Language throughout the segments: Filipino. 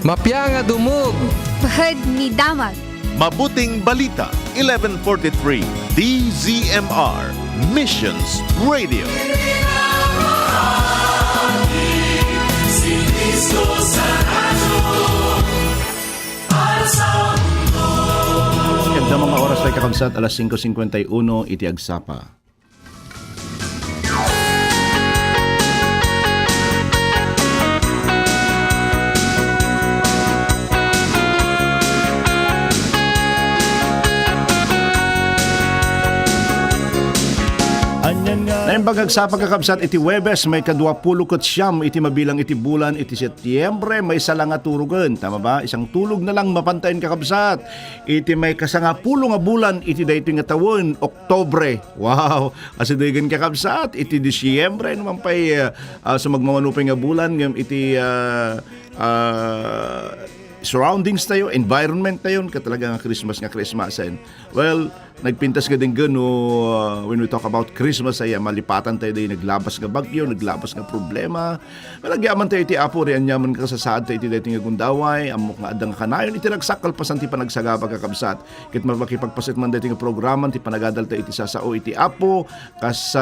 Mapya nga dumog. Bahad ni Damag. Mabuting Balita, 1143, DZMR, Missions Radio. Ganda mga oras ay kakabsat, alas 5:51, iti agsapa. Naim pagagsapa kakabsat iti Webes may kadwapulukot siyam iti mabilang iti bulan iti Setyembre may sala nga turugan. Tama ba? Isang tulog na lang mapantayin kakabsat. Iti may kasangapulo nga bulan iti daytoy nga taon, Oktobre. Wow! Asidagan kakabsat iti Disyembre naman pa'y sumagmamanupay nga bulan ngam iti surroundings tayo, environment tayo, katalaga nga Christmas nga Christmasen. Well, nagpintas ka din gano when we talk about Christmas ay malipatan tayo din naglabas nga bagyo, naglabas nga problema. Malagyaman tayo iti apo riyan yaman ka sa saad tayo iti dati nga gundaway, amok nga adang kanayon iti nagsakal pasan ti panagsagaba kakabsat. Kit makipagpasit man dati nga programan ti panagadal tayo iti sasao iti apo kas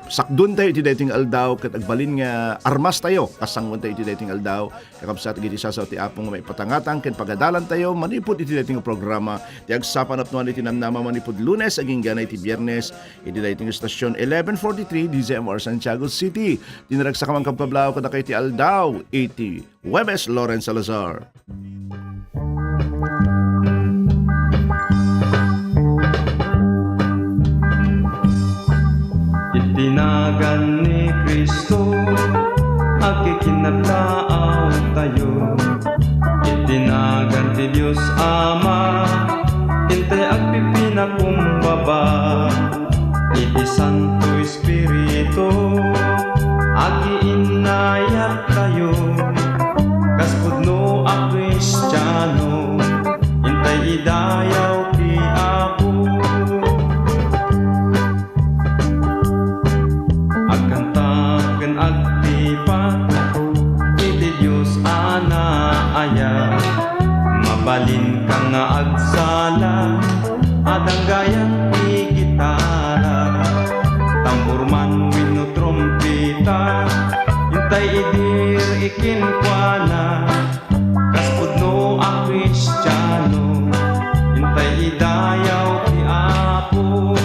sakdun tayo iti dating aldaw kat agbalin nga armas tayo kasangwan tayo iti dating aldaw kakabsat iti sasaw ti apong may patangatang ken pagadalan tayo manipod iti dating programa ti agsapan at nuan iti namnama manipod Lunes aging gana iti Biyernes iti dating stasyon 1143 DZMR Santiago City dinaragsa kamang kapablaw kada kay iti aldaw iti Webes Lawrence Salazar. Itinagan ni Kristo, akikinataaw tayo. Itinagan ti Diyos Ama, hintay agpipinakumbaba. Iti Santo Espiritu, agiinayat tayo. Kaspudno a Kristiyano, hintay idayaw ti Apo. Agkantaken agtipat iti Dios ana aya mabalin ka nga agsala adang gayang ti gitara tamburman wenno trompeta hintay idir ikinkwana kaspudno a Kristiyano hintay idayaw ti Apo.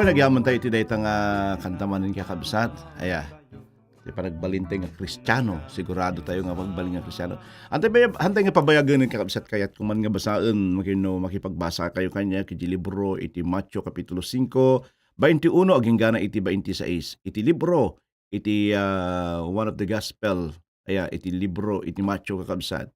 Nagyaman tayo iti dayta nga kantaman ng kakabsat. Aya, di pa nagbalintay nga Kristiyano. Sigurado tayo nga magbaling nga Kristiyano. Hantay nga pabayagan ng kakabsat kayat kuman nga basaan, makipagbasa kayo kanya, kiti libro, iti Mateo Kapitulo 5, 21, aging gana iti 26. Iti libro, iti one of the gospel, aya, iti libro, iti Mateo kakabsat.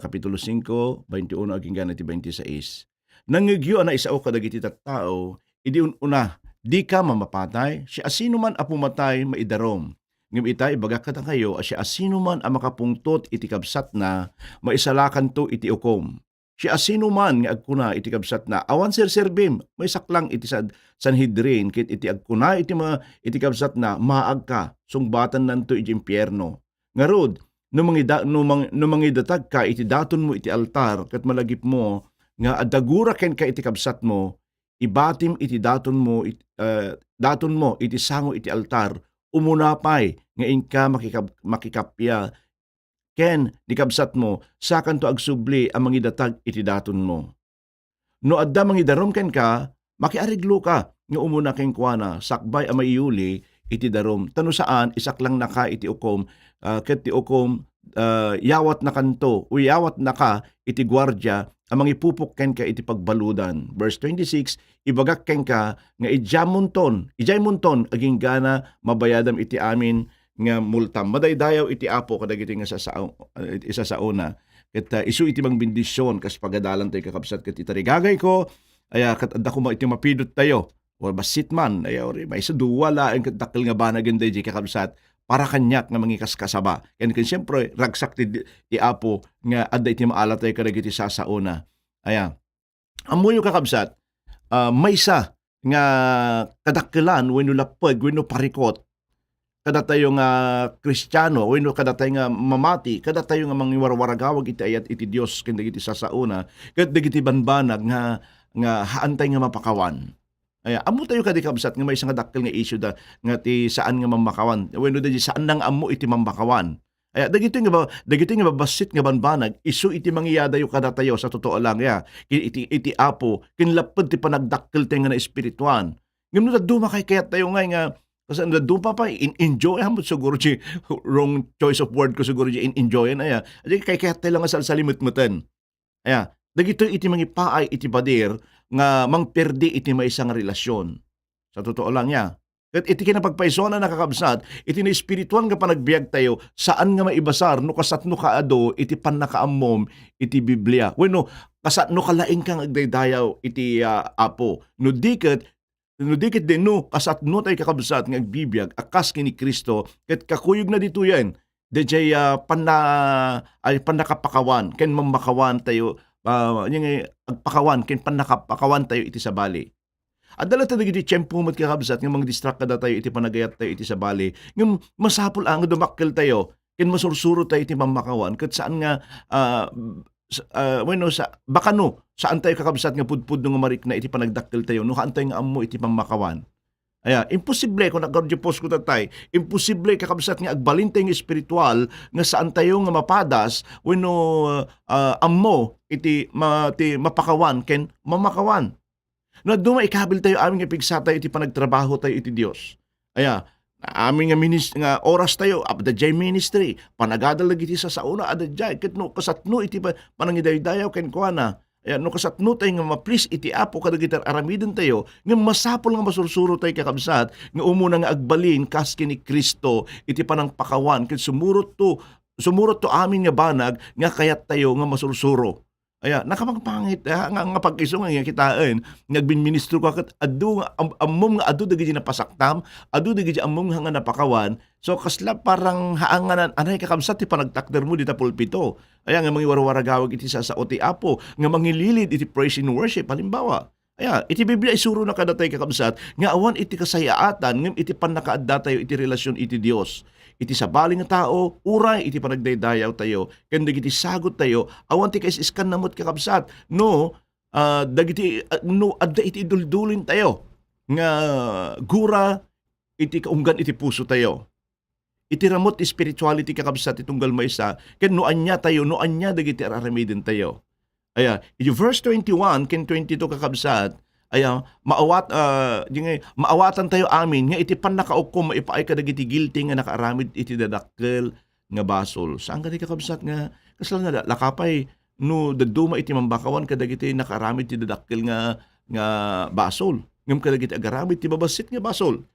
Kapitulo 5, 21, aging gana iti 26. Nangigyo na isao kadagiti tattao, idi una, di ka mamapatay, siya asino man a pumatay maidarom. Ngem itay bagakatan kayo, siya asino man a makapungtot iti kabsat na, maisalakan to iti ukom. Siya asino man nga agkuna iti kabsat na, awan sirserbim, may saklang iti Sanhedrin, kit iti agkuna iti kabsat na, maag ka, sungbatan nanto iti impyerno. Ngarod, numangidatag ka, iti daton mo iti altar, kat malagip mo, nga adagura ken ka iti kabsat mo, ibatim iti daton mo iti sango iti altar umunapay nga inka makikapya ken di kabsat mo sakan to agsubli ang mangidatag iti daton mo no adda mangidarom ken ka makiariglo ka nga umuna ken kuana sakbay a maiyuli iti darom tano saan isaklang naka iti ukom ket ti ukom yawat na kanto o yawat na ka iti gwardya amang ipupok ken ka iti pagbaludan. Verse 26, ibagak ken ka nga ijay munton aging gana mabayadam iti amin nga multam. Madaydayaw iti apo kadagiti nga isa sa una. Ket isu iti mang bendisyon kas pagadalan tayo kakabsat ket itarigagay ko aya ket adda ko iti mapidot tayo. Or basit man aya ori may sa duwala ang dakkel nga banagen day kakabsat para kanyak nga mangikas kasaba. Ken siyempre ragsak ti apo nga adda iti maala tayo kadagiti sasauna. Aya. Amoy kakabsat maysa nga kadakkelan wenno lapeg wenno parikot kada tayo nga Kristiyano wenno kada tayo nga mamati kada tayo nga mangiwarwaragawag iti ayat iti Dios ken dagiti sasauna ket dagiti banbanag nga haantay nga mapakawan. Aya amo tayo kadi kabsat nga may isang dakkel nga issue da nga ti saan nga mamakawan wenno di saan nang amo iti mamakawan. Aya dagiti nga babasit nga banbanag isu iti mangyadayo kada tayo sa totoo lang ya iti apo kinlaped ti panagdakkel tayo nga na espirituan. Ngem no duma kay kayat tayo nga kasi doon pa enjoy mo siguro si wrong choice of word ko siguro si enjoy na ya. Adi kay kaya tayo lang sa salimut-mutan. Aya, dagito iti mangipaay iti badir nga mangperdi iti may isang relasyon. Sa totoo lang ya. Ket iti kinapagpaisona nakakabsat iti na espirituan nga panagbiag tayo saan nga maibasar no kasatno kaado iti pannakaammom iti Biblia. Wenno kasatno kalaing kang agdaydayaw iti apo. No dikit din no kasatno tayo kakabsat nga agbibiyag akas kini Kristo ket kakuyog na dito yan DJ panakapakawan ken mamakawan tayo yung agpakawan ken panakapakawan tayo iti sabali. Adala tayo iti tiyempo mo't kakabsat nga mga distract kada tayo iti panagayat tayo iti sabali ng masapul ang dumakkel tayo ken masursuro tayo iti mamakawan ket saan nga bueno sa baka no saan tayo kakabsat nga pudpud nga marik na iti panagdakkel tayo no kaantay nga ammo iti mamakawan. Aya imposible kung nagordipos ko tatay imposible kakabsat nga agbalin tayo nga espiritual nga saan tayo nga mapadas wenno ammo iti mapakawan ken mamakawan. No duma ikabil tayo aming ipigsa tayo iti panagtrabaho tayo iti Dios. Aya amin nga oras tayo adjay ministry panagadal iti sa sauna adjay ket no kasatno iti panangidaydayaw ken kuana aya no kasatno tayo nga ma-please iti apo kadagiti aramiden tayo nga masapol nga masursuro tayo kakabsat nga umuna nga agbalin kas kini Kristo iti panangpakawan ket sumurot to amin nga banag nga kayat tayo nga masursuro. Aya nakapagpangit nga pag-iso nga kitaan nagbinministro ka ket adu ammom nga adu dagiti napasaktam adu dagiti ammom nga napakawan so kasla parang haanganan anay kakabsat ti panagtakder mo dita pulpito aya nga mangiwarwaragawag iti sa oti apo nga mangililid iti praise and worship halimbawa aya iti Biblia isuro na kada tayo kakabsat nga awan iti kasayaatan ngem iti pannakaadda tayo iti relasyon iti Dios iti sabali nga tao uray iti panagdaydayaw tayo ken dagiti sagot tayo awan ti kais iskan namot kakabsat no dagiti no adda iti duldulin tayo nga gura iti kaunggan iti puso tayo iti ramot spirituality kakabsat itunggal maysa ken no anya dagiti aramiden tayo. Aya iti verse 21 ken 22 kakabsat aya maawatan tayo amin nga iti pannakaukom maipaay kadagiti guilty nga nakaaramid iti dadakkel nga basol. Saan ka kakabsat nga kasla nga lakapay no daduma iti mambakawan kadagiti nakaaramid iti dadakkel nga basol. Ngem kadagiti agaramid iti babasit nga basol.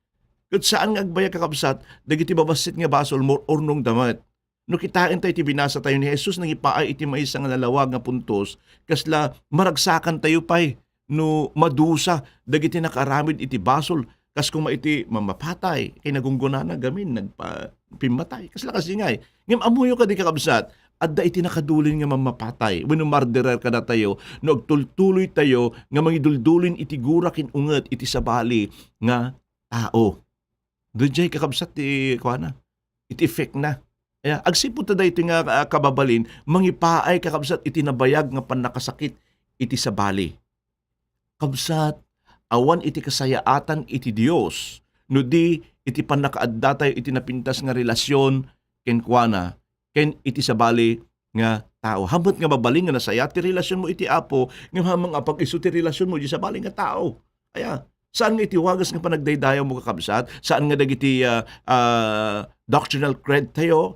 Ket saan nga agbayag kakabsat dagiti babasit nga basol mo ornong damat. No kitain tayo iti binasa tayo ni Jesus nang ipaay iti maysa nga nalawag nga puntos kasla maragsakan tayo pay no madusa dagiti nakaramid iti basol kas kung maiti mamapatay kay nagungguna na gamin nagpimatay kasla kasi ngay ngem amuyo ka di kakabsat adda iti nakadulin nga mamapatay wenno murderer kada tayo no agtultuloy tayo nga mangiduldulin iti gura ken unget iti sabali nga tao dujay kakabsat ti kuana iti effect na aya agsipud ta daytoy nga kababalin mangipaay kakabsat iti nabayag nga pannakasakit iti sabali. Kabsat, awan iti kasayaatan iti Dios no di iti pannakaadda tayo iti napintas nga relasyon ken kuana ken iti sabali nga tao. Hamot nga mabaling nga nasaya ti relasyon mo iti apo ngem hamang apag-isu ti relasyon mo iti sabali nga tao. Aya, saan nga iti wagas nga panagdaydayaw mo kakabsat? Saan nga dagiti doctrinal cred tayo?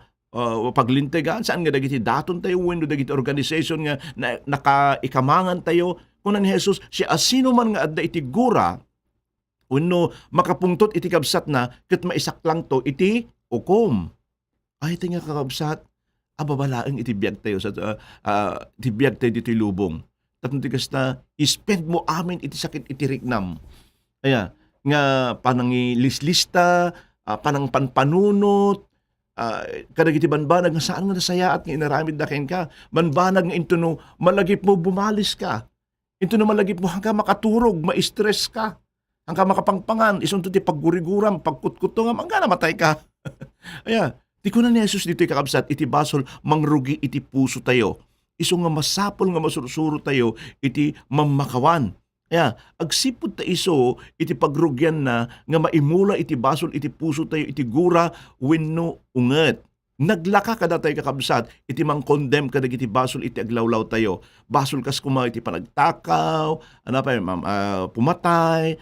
paglintegan saan nga dagiti daton tayo wenno dagiti organization nga nakaikamangan tayo kunan ni Jesus siya asino man nga adda iti gura wenno makapungtot iti kabsat na ket maisaklang to iti ukom. Ay iti nga kakabsat ababalaeng iti biag tayo sa iti biag tayo dito'y lubong. Tapno ti kasta ispend mo amin iti sakit iti riknam. Aya nga panangilis-lista, panang panpanunot, kadagiti banbanag nga saan nga nasayaat nga inaramid na ken ka. Banbanag nga into no malagip mo bumalis ka. Into no malagip mo hanggang makaturog, ma-stress ka. Hanggang makapangpangan, isunto ti pagguriguram, pagkutkutto nga mangga namatay ka. Aya, di ko na ni Jesus dito kakabsat, iti basol mangrugi iti puso tayo. Iso nga masapol nga masursuro tayo, iti mamakawan. Kaya, agsipod ta iso, iti pagrugyan na, nga maimula iti basol, iti puso tayo, iti gura, wenno unget. Naglaka kada tayo kakabsat, iti mang condemn kada iti basol, iti aglawlaw tayo. Basol kas kuma iti panagtakaw, pumatay,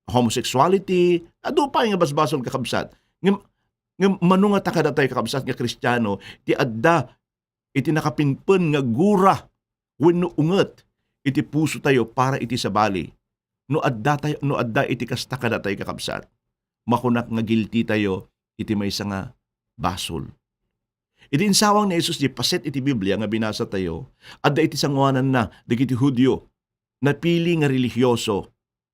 homosexuality, ado pa nga basbasol kakabsat. Nga manunga ta kada tayo kakabsat nga Kristiyano, iti adda, iti nakapinpen nga gura, wenno unget, iti puso tayo para iti sabali. No adda iti kasta kada tayo kakabsat. Makunak nga guilty tayo, iti maysa nga basol. Iti insawang ni Jesus di paset iti Biblia nga binasa tayo, adda iti sanguanan na dagiti Hudyo, napili nga religyoso,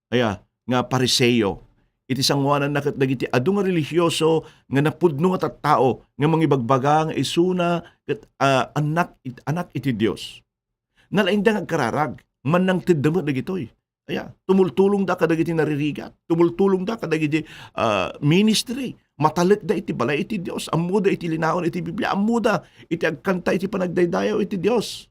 aya nga Pariseo. Iti sanguanan na ket dagiti adu nga religyoso nga napudno nga tattao nga mangibagbaga nga isuna ket anak iti Dios. Nalainda nga kararag man nang tiddemo dagitoy. Aya, tumultulong da kadagiti naririgat, tumultulong da kadagiti ministry. Matalik da iti balay iti Dios, amuda iti linaon iti Biblia, amuda iti agkanta iti panagdaydayaw iti Dios.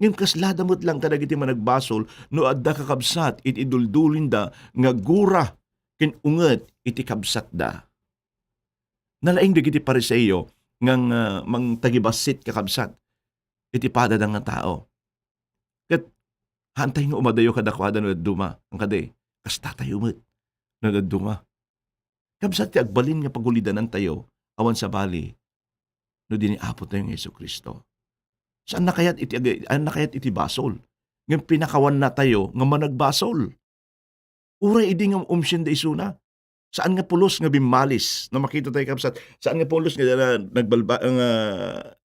Ngem kasladamot lang kadagiti managbasol no adda kakabsat iti duldulin da nga gura ken unget iti kabsat da. Nalaing dagiti Pariseo ngang mang tagibasit kakabsat iti padada nga tao. Ket hantay nga umadayo kadakwada no duma ang kade kasta tayo met no duma. Kabsat ti agbalin nga pagulidanan tayo awan sa bali no diniapot tayo ng Jesucristo. Saan na kayat iti basol? Ngem pinakawan na tayo nga managbasol. Uray idi nga umsyen da isuna. Saan nga pulos nga bimalis na makita tayo kabsat? Saan nga pulos nga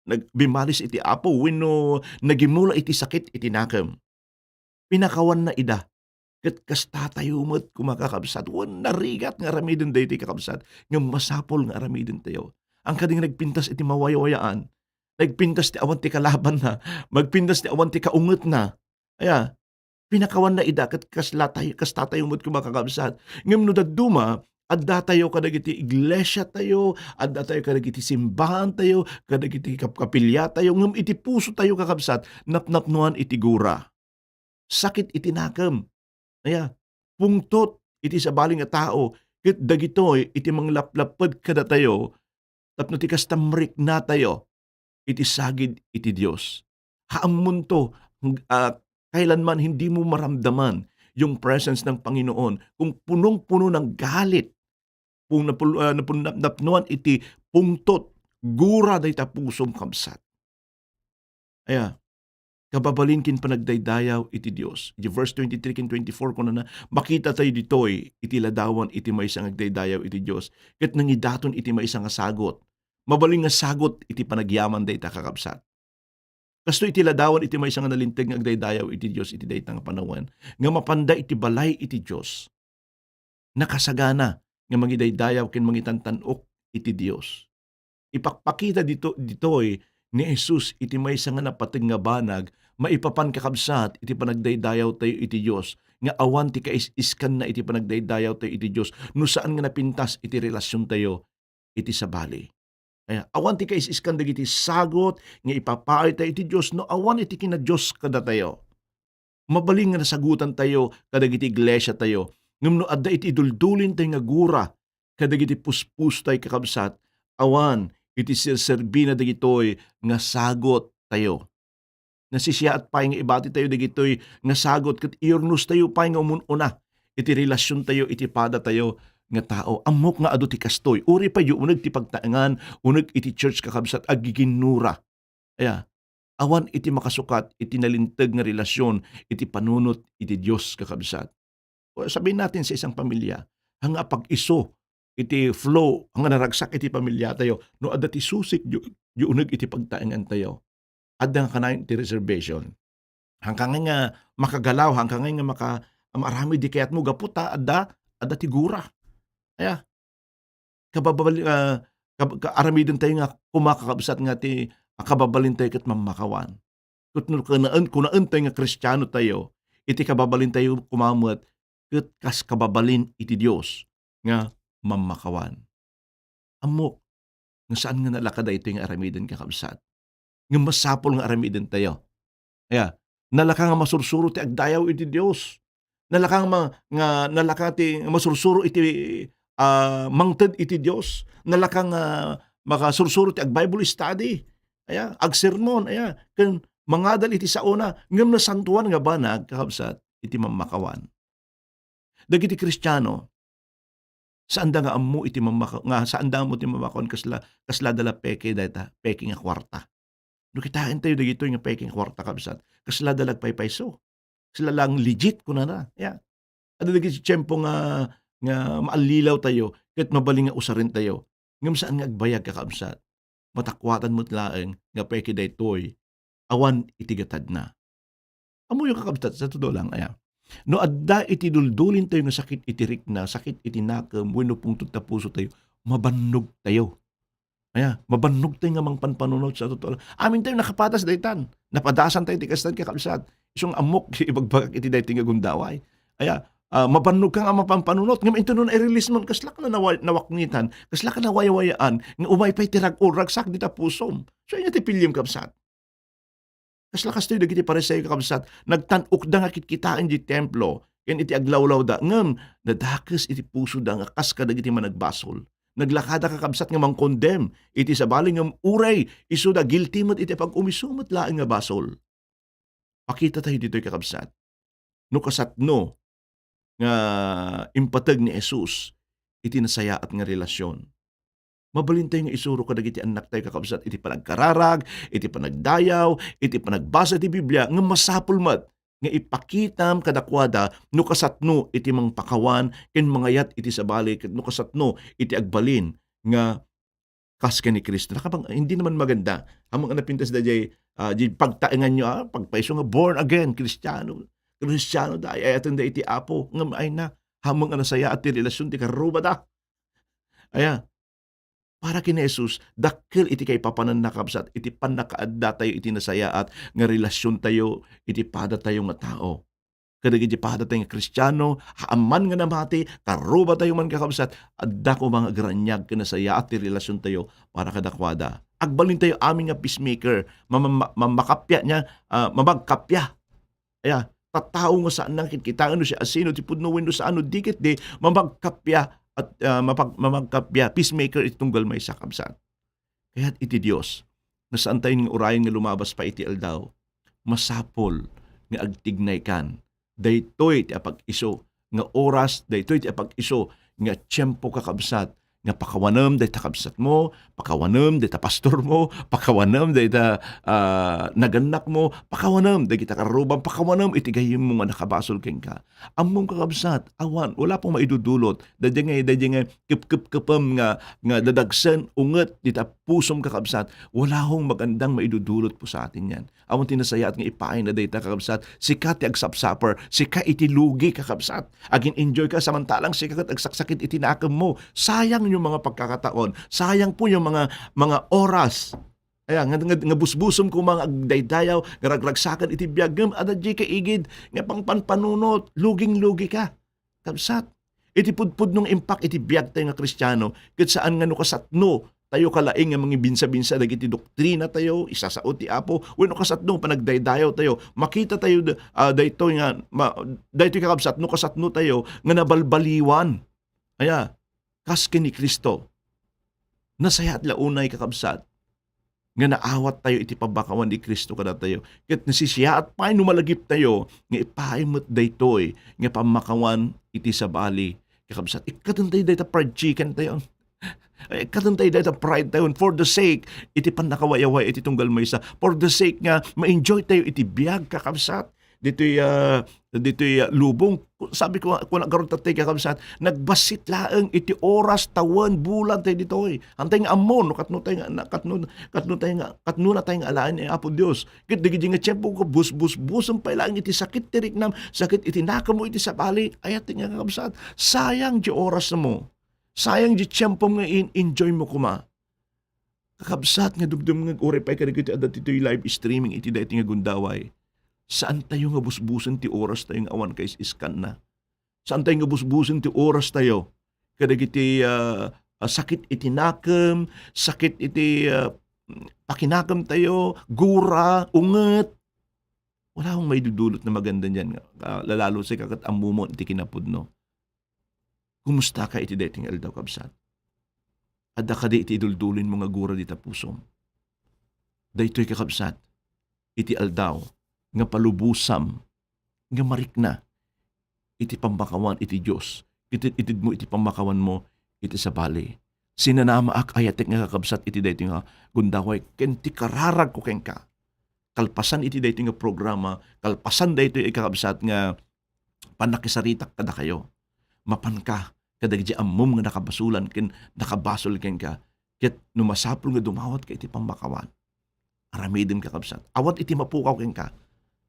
nagbimalis iti apo wenno nagimula iti sakit iti nakam. Pinakawan na ida. Ket kasta tayo met kumakakabsat. Wan narigat nga aramiden da iti kakabsat. Nga masapol nga aramiden tayo. Ang kading nagpintas iti mawayawayaan. Nagpintas ti awan ti kalaban na. Magpintas ti awan ti kaunget na. Aya, pinakawan na ida ket kasta tayo met kumakakabsat. Ngem no dadduma adda tayo kadagiti iglesia tayo, adda tayo kadagiti simbahan tayo, kadagiti kapilya tayo, ngem iti puso tayo kakabsat, napnapnuan iti gura. Sakit iti nakam. Aya, pungtot iti sabali nga tao, ket dagitoy iti manglaplaped kada tayo, tapno ti kastamrik na tayo, iti sagid iti Dios. Haamon to, kailanman hindi mo maramdaman yung presence ng Panginoon kung punong-puno ng galit, kung napnuan iti pungtot, gura day ta pusom kabsat. Aya, kababalinkin panagdaydayaw iti Dios. Iti verse 23 ken 24 kuno na makita tayo ditoy iti ladawan iti maysa nga agdaydayaw iti Dios. Ket nangidaton iti maysa nga sagot. Mabaling nga sagot iti panagyaman dayta kakabsat. Kasto iti ladawan iti maysa nga nalinteg nga agdaydayaw iti Dios iti dayta nga panawon nga mapanda iti balay iti Dios. Nakasagana nga mangidaydayaw ken mangitantanok iti Dios. Ipakpakita ditoy ni Jesus iti maysa nga napateg nga banag maipapan kakabsat iti panagdaydayaw tayo iti Dios nga awan ti kaisiskan na iti panagdaydayaw tayo iti Dios no saan nga napintas iti relasyon tayo iti sabali. Kaya awan ti kaisiskan dagiti sagot nga ipapaay tayo iti Dios no awan iti kina Dios kada tayo. Mabaling nga nasagutan tayo kadagiti iglesia tayo ngem no adda iti duldulin tayo nga gura kadagiti puspus tayo kakabsat awan iti serbina dagitoy nga sagot tayo. Nasisiya at pay nga ibati tayo dagitoy nga sagot ket iurnos tayo pay nga umununa iti relasyon tayo iti pada tayo nga tao. Amok nga adu ti kastoy. Uri pa yu uneg ti pagtaengan, uneg iti church kakabsat agiginura. Aya, awan iti makasukat, iti nalinteg nga relasyon, iti panunot iti Dios kakabsat. O sabihin natin sa isang pamilya, hanga pag-iso, iti flow, hanga naragsak iti pamilya tayo, no adda ti susik, yu uneg iti pagtaengan tayo. Adda nga kanayon iti reservation. Hanggang nga makagalaw, hanggang nga marami di kayat mo gaputa, adda ti gura. Aya, aramidin tayo nga kumakakabsat nga ti kababalin tayo kat mamakawan. Kunaan tayo nga Kristiyano tayo, iti kababalin tayo kumamot, kat kas kababalin iti Diyos nga mamakawan. Amok, nga saan nga nalakada ito yung aramidin kakabsat. Nga masapol nga aramidin tayo. Aya, nalaka nga masursuro ti agdayaw iti Diyos. Nalaka ti masursuro iti mangted iti Diyos. Nalaka nga makasursuro ti ag-Bible study. Aya, ag-sermon. Aya, kan mangadal iti sauna. Ngam na santuan nga banag kakabsat iti mamakawan. Dagiti Kristiyano, saan da nga ammo iti saan da mo iti mamakawan kasla dala peke nga kwarta. No kitain tayo dagito nga peke nga kwarta kabsat. Kasla dalag paypayso. Sila lang legit kuna na. Yeah. Ano dagiti tiyempo nga maalilaw tayo ket mabaling nga usarin tayo. Ngam saan nga agbayag kakabsat. Matakwatan mo't laeng nga peke daytoy awan itigatad na. Amo yung kakabsat sa todo lang aya. No adda iti duldulin tayo nga sakit itirik na, sakit itinakam, wenno pungtod ta puso tayo, mabannog tayo. Aya, mabannog tayo nga mangpanpanunot sa totoo. Amin tayo nakapatas daytan. Napadasan tayo tikastan kakabsat. Isong amok ibagbagak iti dayting nga gundaway. Aya, mabannog ka nga mapampanunot. Ngam ito nun i-release mo, kasla ka na nawaknitan, kasla ka na wayawayaan, nga umay pa'y ragsak dita pusom. So yun ti pilyem kabsat. Kaslakas tayo dagiti paresay kakabsat, nagtanok da nga kitkitain di templo, yan iti aglawlaw da, ngam, nadakes iti puso da nga kas ka dagiti managbasol. Naglakada kakabsat nga mangkondem, iti sabaling ng uray, iso da guilty mo't iti pag-umisumot laing nga basol. Pakita tayo dito'y kakabsat. No kasatno, nga impatag ni Jesus, iti nasayaat nga relasyon. Mabalintay nga isuro ka dagiti anak tayo kakabsat, iti panagkararag, iti panagdayaw, iti panagbasa ti Biblia, nga masapul mat, nga ipakitam kadakwada, no kasatno iti mang pakawan, ken mangayat iti sabali, no kasatno iti agbalin, nga kaska ni Kristo. Nakapang, hindi naman maganda, hamang napintas da jay pagtaengan nyo, pagpaiso nga born again, Kristiyano da, ayatan da iti apo, nga ay na, hamang nasaya at ti relasyon, ti karuba da. Aya, para kini Jesus, dakkel iti kay papanan nakabsat, iti panakaadda tayo iti nasayaat, nga relasyon tayo, iti pada tayo nga tao. Kadag iti pada tayo nga Kristiyano, haaman nga namati, karuba tayo man kakabsat, adda ko mga granyag ka nasayaat, iti relasyon tayo, para kadakwada. Agbalin tayo aming nga peacemaker, mamakapya niya, mamagkapya. Aya, tatao nga saan nang kitkitaan no siya asino, ti pudnuwin no sa ano, dikit di, mamagkapya, at mamagkapya, peacemaker itong galmay sa kabsat. Kaya't iti Diyos, nasaan tayo ng urayan nga lumabas pa iti aldaw, masapol nga agtignay kan, daytoy ti apag-iso, nga oras, daytoy ti apag-iso, nga tiyempo kakabsat, nga pakawanam day takabsat mo, pakawanam day ta pastor mo, pakawanam day ta naganak mo, pakawanam day kita karubang, pakawanam itigayim mo nga nakabasol ken ka. Among kakabsat, awan, wala pong maidudulot, dadya nga kip-kip-kipam nga dadagsan, unget, di ta pusom kakabsat, wala hong magandang maidudulot po sa atin yan. Among tinasayat nga ipain na day ta kakabsat, sika ti agsapsaper, sika iti lugi kakabsat, agin enjoy ka samantalang sika kat agsaksakit itinakam mo, sayang yung mga pagkakataon, sayang po yung mga oras. Ayan, nga busbusom ko mga agdaydayaw, nga ragragsakan iti biyagam, adadji ka igid, nga pangpanpanunot, luging-lugi ka. Kabsat, iti pudpud nung impact iti biyag tayo nga Kristiyano, kat saan nga no kasatno, tayo kalaing nga mga binsa-binsa, dagiti doktrina tayo, isasaot ti Apo, wano kasatno, panagdaydayaw tayo, makita tayo, dayto kakabsat, no kasatno tayo, nga nabalbaliwan. Ayan, kaske ni Kristo, nasaya at launay kakabsat, nga naawat tayo iti pabakawan ni Kristo kada tayo, ket nasisiya at pa'y numalagip tayo, nga ipaimot daytoy, nga pamakawan iti sabali, kakabsat, ikatantay dahil fried chicken tayo. Ay, katantay dahil pride tayo. For the sake, iti pan nakawayaway, iti tunggal may isa. For the sake nga, ma-enjoy tayo, iti biyag kakabsat. Dito'y lubong. Sabi ko, kung nagkaroon tatay kakabsat, nagbasit laeng iti oras, tawan, bulan tayo dito'y. Antay nga amon, katno na tayo nga alaan ni Apo Diyos. Kit digidi nga tiyempo ko, busang pa ilang iti sakit tirik nam, sakit iti nakamo iti sapali. Ayat nga kakabsat, sayang di oras na mo. Sayang di tiyempo nga enjoy mo kuma. Kakabsat nga dugdum nga urepay ka iti adat ito'y live streaming iti dati nga gundaway. Saan tayo nga busbusan ti oras tayo nga awan kay iskan na? Saan tayo nga busbusan ti oras tayo? Kadag iti sakit iti nakam, sakit iti pakinakam tayo, gura, unget. Wala akong may dudulot na maganda niyan. Lalalo sa kakat amumon iti kinapudno. Kumusta ka iti dating aldaw kabsat? Adda ka di iti iduldulin mo nga gura di tapusom. Daytoy kakabsat, iti aldaw, nga palubusam, nga marikna, iti pambakawan iti Diyos. Itid mo iti pambakawan mo, iti sa bali. Sinanama ak ayatek nga kakabsat iti dating nga gundaway, kenti kararag ko ken ka. Kalpasan iti dating nga programa, kalpasan daytoy kakabsat nga panakisaritak kada kayo. Mapan ka, kadag di amom nga nakabasulan, ken nakabasol ken ka, ket numasapul nga dumawat ka iti pambakawan. Aramidin kakabsat. Awat iti mapukaw ken ka,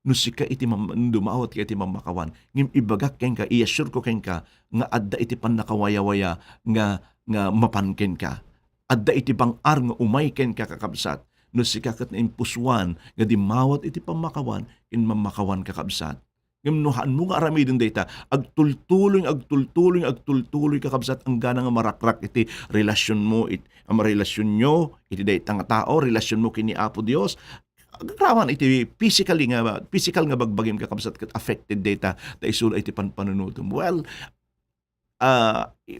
nusika iti dumawat ka iti pambakawan. Ngim ibagak ken ka, i-assure ko ken ka, nga adda iti pan nakawaya-waya, nga mapan ken ka. Adda iti bangar nga umay ken ka kakabsat. Nusika kat na impuswan, nga dimawat iti pambakawan, ken mamakawan kakabsat. Ngimnuhan mo nga aramidin data, agtultuloy kakabsat ang gana nga marakrak iti relasyon mo, ang relasyon nyo, iti data nga tao, relasyon mo kini Apo Dios. Agraman iti physical nga bagbagim kakabsat kat affected data da isula iti panpanunutom. Well,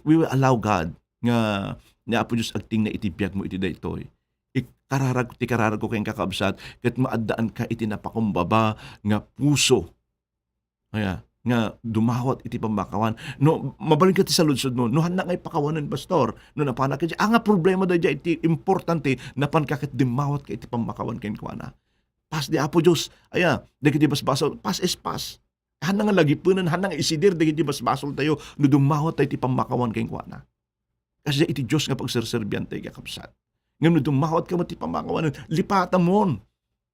we will allow God nga Apo Dios agting na iti biyag mo iti daytoy. Ikararag ko kayong kakabsat kat maaddaan ka iti napakumbaba nga puso. Kaya, nga dumawat iti pambakawan. No, mabalik ka ti sa lunsod mo. No, handa nga ipakawanan, pastor. No, napanak ka nga problema da iti importante, napan kakit dimawat ka iti pambakawan kain ko na. Pas di Apo Diyos. Aya, dagiti basbasol, pas es pas. Handa nga lagi punan, handa nga isidir, dagiti basbasol tayo, no dumawat tayo iti pambakawan kain ko na. Kasi iti Diyos nga pagserserbiyan tayo kakapsat. Ngayon, no dumawat ka mo iti pambakawan, lipatan mo.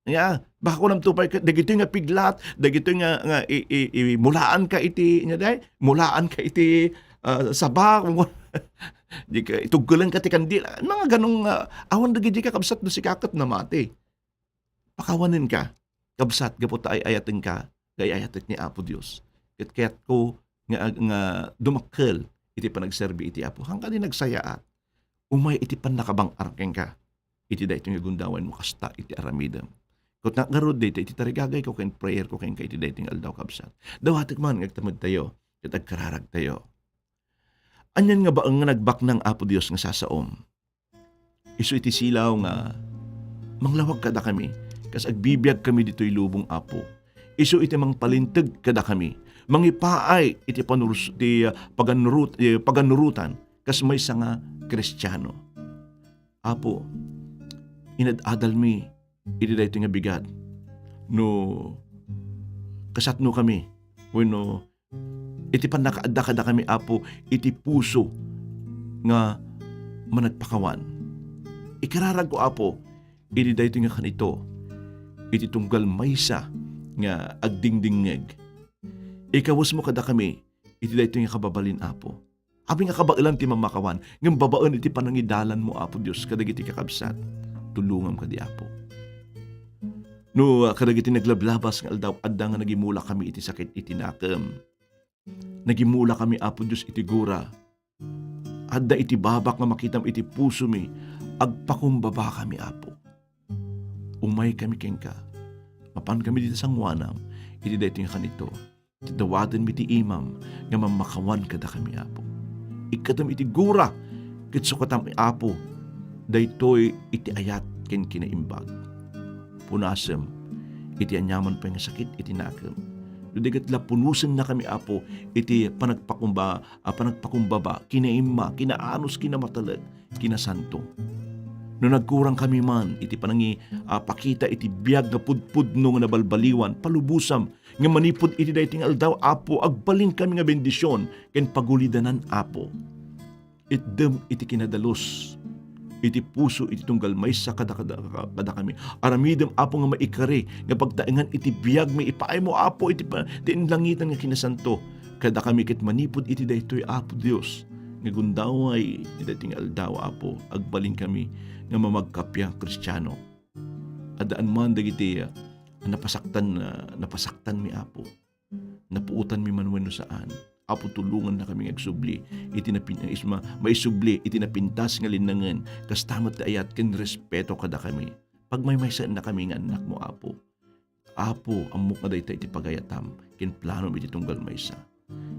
Yeah, baka ko nam tupay dagito nga piglat, dagito nga mulaan ka iti mulaan ka iti sabak. Di ka itugulan ka ti kandil. Mga ganong awan dagiti ka kabsat no si kakat na mati. Pakawanin ka. Kabsat gapot ay ayaten ka, kay ayatek ni Apo Dios. Ket ko nga dumakkel iti panagserbi iti Apo. Hanggang di nagsayaat. Umay iti pan nakabang arkeng ka. Iti dayto nga gundawan mo kasta iti aramidam. Kung nakarod dito, iti tarigagay ko kain prayer ko kain iti dating aldaw kabsat. Dawatik man, ngagtamad tayo, kat agkararag tayo. Anyan nga ba ang nagbak ng Apo Dios nga sasaom? Isu iti silaw nga, manglawag kada kami, kas agbibiyag kami dito'y lubong Apo. Isu iti mang palintag kada kami, mangipaay iti paganurutan, kas may nga Kristiyano. Apo, inadadal mi, iti dayto nga bigat. No, kasatno kami. Bueno, iti panakaadda kada kami, Apo, iti puso nga managpakawan. Ikararag ko, Apo, iti dayto nga kanito, iti tunggal maysa nga agdingdingeg. Ikawas mo kada kami, iti dayto nga kababalin, Apo. Abi nga kabailan ti mamakawan, ngam babaan iti panangidalan mo, Apo Dios, kadag iti kakabsat. Tulungam ka di, Apo. No, kadag iti naglablabas nga aldaw, adda nga nagimula kami iti sakit iti nakam. Nagimula kami, Apo Diyos, iti gura. Adda iti babak nga makitam iti puso mi, agpakumbaba kami, Apo. Umay kami kengka. Mapan kami dito sang wanam, iti dayto nga kanito. Iti dawaten mi ti imam, nga mamakawan kada kami, Apo. Ikatam iti gura, kitsukatam Apo, daytoy iti ayat ken kinaimbag. Punasem, iti anyaman pa nga sakit, iti nakam. Dagat lapunusan na kami, Apo, iti panagpakumbaba, kinaima, kinaanos, kinamatalag, kinasanto. No nagkurang kami man, iti panangi pakita iti biyag nga pudpudno nga nabalbaliwan, palubusam, nga manipod iti dayting aldaw, Apo, agbalin kami nga bendisyon, ken pagulidanan, Apo. Itdem iti kinadalos, iti puso, iti tunggal may sa kada kami. Aramidem, Apo, nga maikari, nga pagtaingan iti biyag, may ipaay mo, Apo, iti langitan nga kinasanto. Kada kami ket manipod iti daytoy, Apo Dios, nga gundaway iti dayting aldaw, Apo, agbalin kami nga mamagkapya Kristiyano. Adaan man dagiti napasaktan mi, Apo. Napuutan mi man wenno saan. Apo, tulungan na kami agsubli. Iti maisubli, iti napintas nga linangan. Kas tamat na ayat ken respeto kada kami. Pag may na kami nga anak mo, Apo. Apo, amok na dayta iti pagayatam. Ken plano iti tunggal maysa.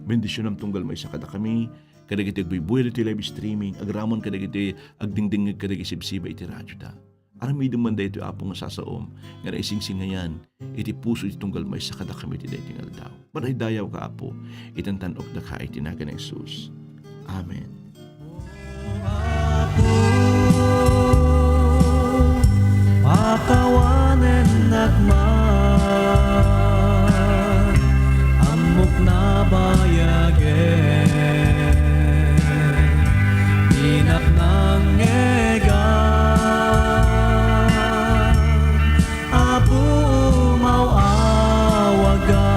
Bendisyon am tunggal maysa kada kami. Kadagiti agbuy-buy iti live streaming, agramon kadagiti agdingding kadagiti sibsiba iti radyo da. Aramidem man dayto, Apo, nga sasaom, nga naisingsingayan, iti puso iti tunggal may sakada kami iti dayting aldaw. Maray dayaw ka, Apo, itantanok da ka iti naga na Jesus. Amen. Apo, pakawanen nagman, amok na bayage. Inak ng ngegan, Apo, mauawaga,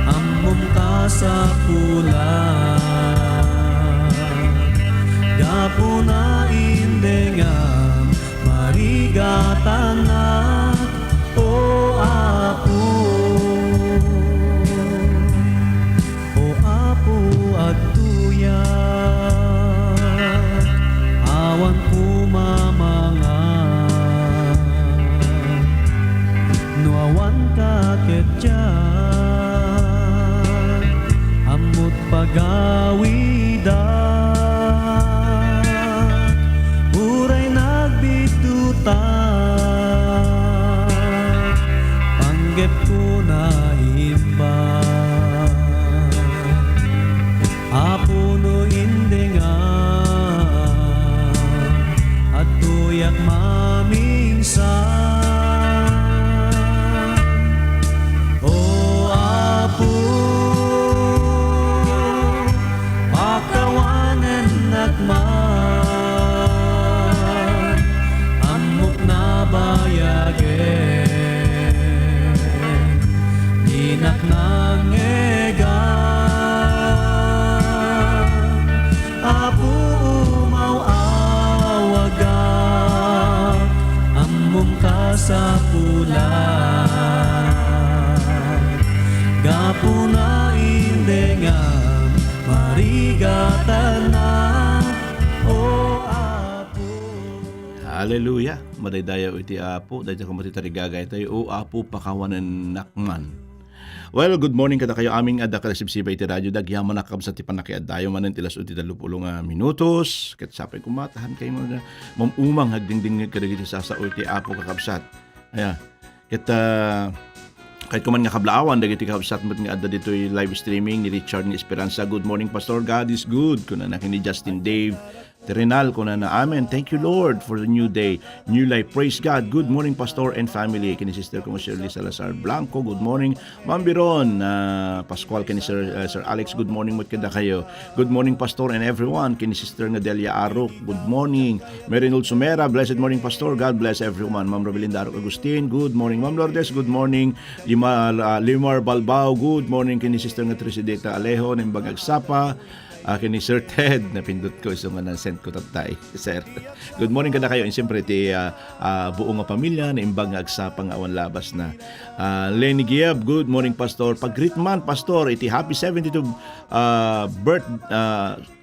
amom ka sa pulan. Gapo na indengam, marigatan na, o Apo. O Apo at tuya, awan pumamangan, nuawan ka ketyan, amot pagawidan, uray nagbitutan, panggep ko na imbang. Apo, no indengan, at tuyak mamingsan. O Apo, pakawanen nagman, amok na bayage. Inak ng ngegan, Apo, mauawaga, amom ka sa pulan. Gapo na indengan, marigatan na, o Apo. Hallelujah. Madaydayaw iti Apo, dahil ko matitarigagay tayo, o Apo, pakawanan nakman. Well, good morning kada kayo aming adda kasibsiba iti radyo dagyaman nakabsat ti panakiadayo manen tilas uti 30 minutos ket sapay kumatahan kay mga mamumang hagdingding kadagiti sasao iti Apo kakabsat. Aya. Ket kahit kuman nga kablaawan dagiti kakabsat met nga adda ditoy live streaming ni Richard ni Esperanza. Good morning, Pastor. God is good. Kuna na ni Justin Dave Terenal ko na amen. Thank you, Lord, for the new day, new life. Praise God. Good morning, Pastor and family. Kini Sister ko Shirley Salazar Blanco. Good morning, Ma'am Biron. Pascual, kini Sir Alex. Good morning, kada kayo. Good morning, Pastor and everyone. Kini Sister Delia Arok. Good morning. Merinol Sumera. Blessed morning, Pastor. God bless everyone. Ma'am Robelinda Arok Agustin. Good morning, Ma'am Lourdes. Good morning, Limar Balbao. Good morning, kini Sister Trisideta Alejo. Nimbang Agsapa. Kini Sir Ted, napindot ko isa man send ko tatay, Sir. Good morning kada kayo. Siyempre, ti buong nga pamilya, na imbang agsapang awan labas na. Lenny Giab, good morning, Pastor. Pag-greet man, Pastor, iti happy 72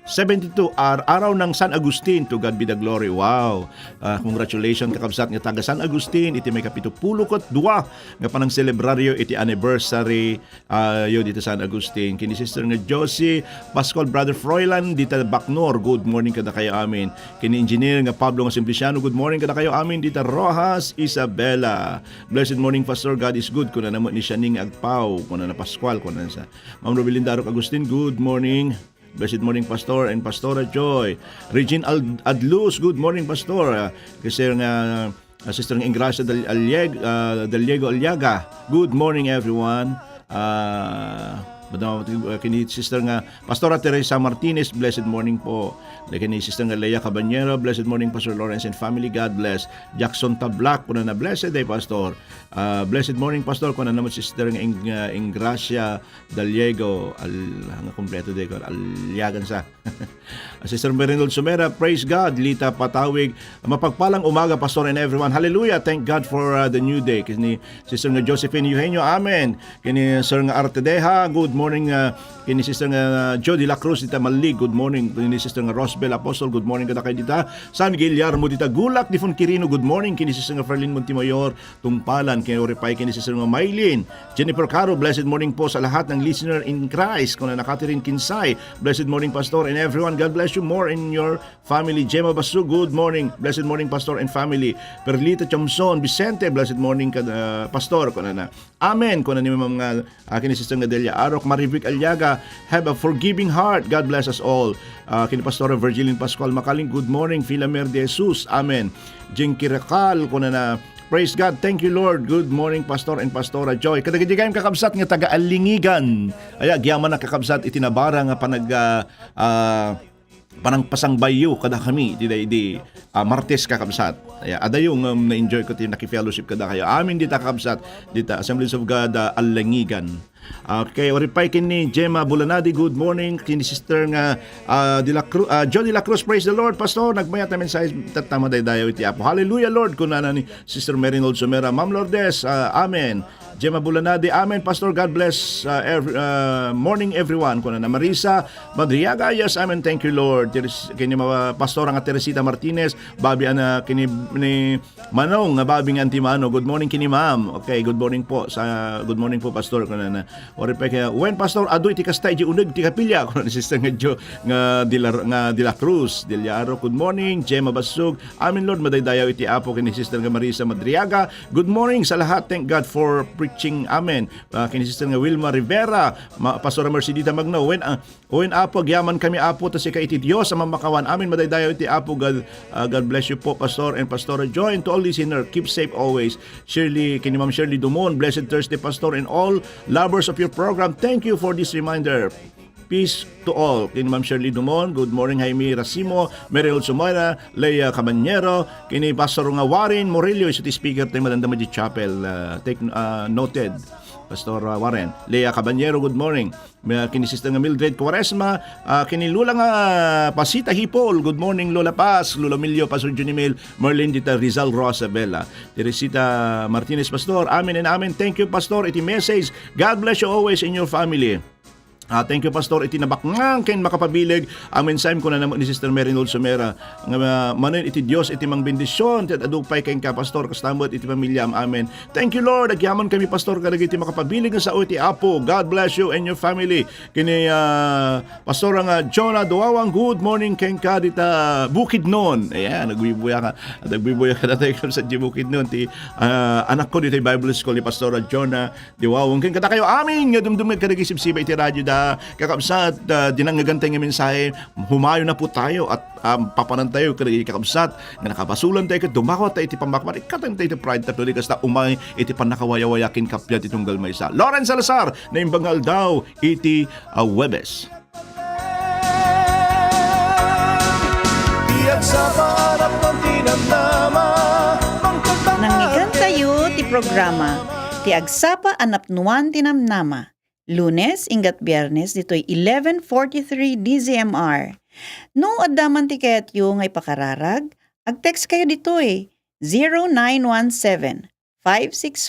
72, araw ng San Agustin. To God be the glory. Wow. Congratulations kakabsat nga taga San Agustin. Iti may kapitupulukot dua nga panang celebraryo iti anniversary yo dito San Agustin. Kini Sister nga Josie Pascual, Brother Froilan dita Bacnor. Good morning kada kayo amin. Kini Engineer nga Pablo nga Simpliciano. Good morning kada kayo amin dita Rojas Isabela. Blessed morning Pastor, God is good. Kuna namo ni Shaning Agpao, kuna na Pascual, kuna na sa Ma'am Robelinda Darok Agustin. Good morning. Blessed morning Pastor and Pastora Joy. Regine Adluz, good morning Pastor. Kasi nga Sister ng Ingracia del Diego Aliaga. Good morning everyone. Kini Sister nga Pastora Teresa Martinez, blessed morning po. Kini Sister nga Leia Cabanyero, blessed morning Pastor Lawrence and family, God bless. Jackson Tablak, kuna na blessed day Pastor. Blessed morning Pastor, kuna naman Sister nga Ingracia Daliego hanga kompleto day ko Aliagan sa. Sister Merinol Sumera, praise God. Lita Patawig, mapagpalang umaga Pastor and everyone. Hallelujah. Thank God for the new day. Kini Sister nga Josephine Eugenio, amen. Kini Sir nga Artedeha, good morning. Kini Sister nga Joe de la Cruz dita Malig, good morning. Kini Sister nga Rosbel Apostol, good morning kada kay dita San Guillermo dita Gulak di Quirino, good morning. Kini Sister nga Ferlin Montemayor Tungpalan, kini Oripay, kini Sister nga Maylin Jennifer Caro, blessed morning po sa lahat ng listener in Christ. Kuna na Catherine Kinsay, blessed morning Pastor and everyone, God bless you more in your family. Gemma Basu, good morning. Blessed morning Pastor and family. Perlita Chomson Vicente, blessed morning kada Pastor, kuna na amen. Kuna ni mga kini Sister nga Delia Arok Marivic Aliaga, have a forgiving heart. God bless us all. Kini Pastora Virgilin Pascual Makaling, good morning. Filamer de Jesus, amen. Jing Kirakal, kuna na praise God, thank you Lord. Good morning Pastor and Pastora Joy. Kadagadigayon kakabsat nga taga Alingigan. Aya gyaman na kakabsat itinabara nga panang pasangbayo kada kami di Martes kakabsat. Aya adayong na-enjoy ko tin naki-fellowship kada kayo. Amin dita kakabsat dita Assemblies of God Alingigan. Okay, oripay kini Gemma Bulanadi, good morning. Kini Sister nga Joe de la Cruz, praise the Lord Pastor. Nagmayat namin sa tatama dayo iti Apo. Hallelujah Lord. Kunana ni Sister Merinol Sumera, Ma'am Lourdes, amen. Gemma Bulanadi, amen Pastor, God bless morning everyone. Kunana Marisa Madriaga, yes amen, thank you Lord. Kini Pastor nga Teresita Martinez, babi ana kini ni Manong nga babi nga Antimano, good morning kini Ma'am. Okay, good morning po Pastor. Kunana oripay kaya when Pastor adu iti kastay di uneg ti kapilya kuno ni Sister nga Jo nga de la Cruz del Yaro, good morning. Gemma Basug, amen Lord, madaydayaw iti Apo. Kini Sister nga Marisa Madriaga, good morning sa lahat, thank God for preaching, amen. Kini Sister nga Wilma Rivera, Pastora Mercedita Magno, when Apo agyaman kami Apo ta si kaiti Dios sa mamakawan, amen, madaydayaw iti Apo. God bless you po Pastor and Pastora Joy, and to all listener, keep safe always. Shirley, kini Ma'am Shirley Dumon, blessed Thursday Pastor and all lovers of your program, thank you for this reminder. Peace to all. Kini Ma'am Shirley Dumon, good morning. Jaime Racimo, Meryl Sumara, Leia Cabanyero, kini Pastor nga Warren Morillo, iti speaker tayo Madanda Magic Chapel, take noted. Pastor Warren, Leia Cabanyero, good morning. Kini Sister nga Mildred Quaresma, kini Lula nga Pasita Hipol, good morning Lola Paz, Lula Milio, Pastor Junimel, Merlin dita Rizal Rosabella, Teresita Martinez Pastor, amen and amen. Thank you Pastor, iti message. God bless you always in your family. Thank you Pastor, iti nabakngang ken makapabilig ang mensahe ko na naman ni Sister Merinol Sumera nga manen iti Dios iti mang bendisyon tit adupay ken ka Pastor kastamot iti pamilya, amen. Thank you Lord, agyaman kami Pastor kadag iti makapabilig nga sao iti Apo. God bless you and your family. Kini Pastor nga Jonah Duawang, good morning ken ka dita Bukidnon. Ayan, nagbibuya ka dati sa Bukidnon ti anak ko dito Bible School ni Pastor Jonah Duawang ken kada kayo amin nga dumdumig kadag isip-siba iti radyo da kakabsat, dinangagantay nga mensahe, humayo na po tayo at papanan tayo kada kakabsat nga nakabasulan tayo ket dumakot tayo iti pambakman ikatan tayo iti pride tapos kasta umay iti panakawayawayakin kapyat itong galmay sa Lawrence Salazar na imbangal daw iti Webes. Nangyigan tayo ti programa ti Agsapa Anapnuan Tinamnama. Lunes ingat Biyernes ditoy 11:43 DZMR. No addaman ti kayat yu ngay pakararag, ag-text kayo ditoy 0917 564